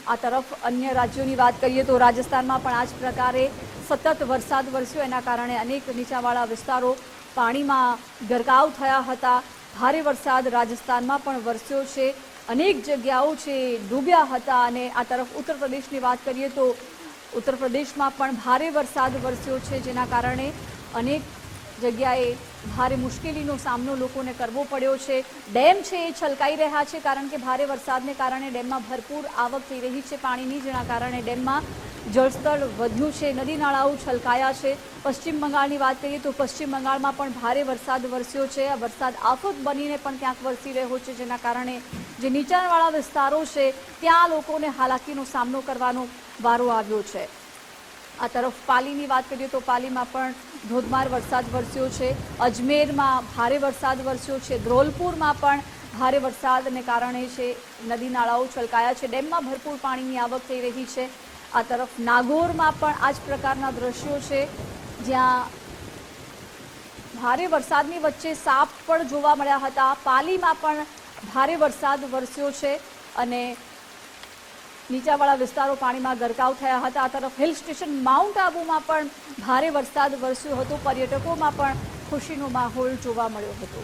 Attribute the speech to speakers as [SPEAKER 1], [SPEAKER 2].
[SPEAKER 1] આ તરફ અન્ય રાજ્યોની વાત કરીએ તો રાજસ્થાનમાં પણ આ જ પ્રકારે સતત વરસાદ વરસ્યો, એના કારણે અનેક નીચાણવાળા વિસ્તારો પાણીમાં ગરકાવ થયા હતા। ભારે વરસાદ રાજસ્થાનમાં પણ વરસ્યો છે, અનેક જગ્યાઓ છે ડૂબ્યા હતા। અને આ તરફ ઉત્તર પ્રદેશની વાત કરીએ તો ઉત્તર પ્રદેશમાં પણ ભારે વરસાદ વરસ્યો છે, જેના કારણે અનેક જગ્યાએ ભારે મુશ્કેલીનો સામનો લોકોને કરવો પડ્યો છે। ડેમ છે એ છલકાઈ રહ્યા છે, કારણ કે ભારે વરસાદને કારણે ડેમમાં ભરપૂર આવક થઈ રહી છે પાણીની, જેના કારણે ડેમમાં જળસ્તર વધ્યું છે, નદી નાળાઓ છલકાયા છે। પશ્ચિમ બંગાળની વાત કરીએ તો પશ્ચિમ બંગાળમાં પણ ભારે વરસાદ વરસ્યો છે। આ વરસાદ આફત બનીને પણ ક્યાંક વરસી રહ્યો છે, જેના કારણે જે નીચાણવાળા વિસ્તારો છે ત્યાં લોકોને હાલાકીનો સામનો કરવાનો વારો આવ્યો છે। આ તરફ પાલીની વાત કરીએ તો પાલીમાં પણ ધોધમાર વરસાદ વરસ્યો છે, અજમેરમાં ભારે વરસાદ વરસ્યો છે, ધ્રોલપુરમાં પણ ભારે વરસાદને કારણે છે નદી નાળાઓ છલકાયા છે, ડેમમાં ભરપૂર પાણીની આવક થઈ રહી છે। આ તરફ નાગોરમાં પણ આ જ પ્રકારના દ્રશ્યો છે, જ્યાં ભારે વરસાદની વચ્ચે સાપ પણ જોવા મળ્યા હતા। પાલીમાં પણ ભારે વરસાદ વરસ્યો છે અને નીચાણવાળા વિસ્તારો પાણીમાં ગરકાવ થયા હતા। આ તરફ હિલ સ્ટેશન માઉન્ટ આબુમાં પણ ભારે વરસાદ વરસ્યો હતો, પર્યટકોમાં પણ ખુશીનો માહોલ જોવા મળ્યો હતો।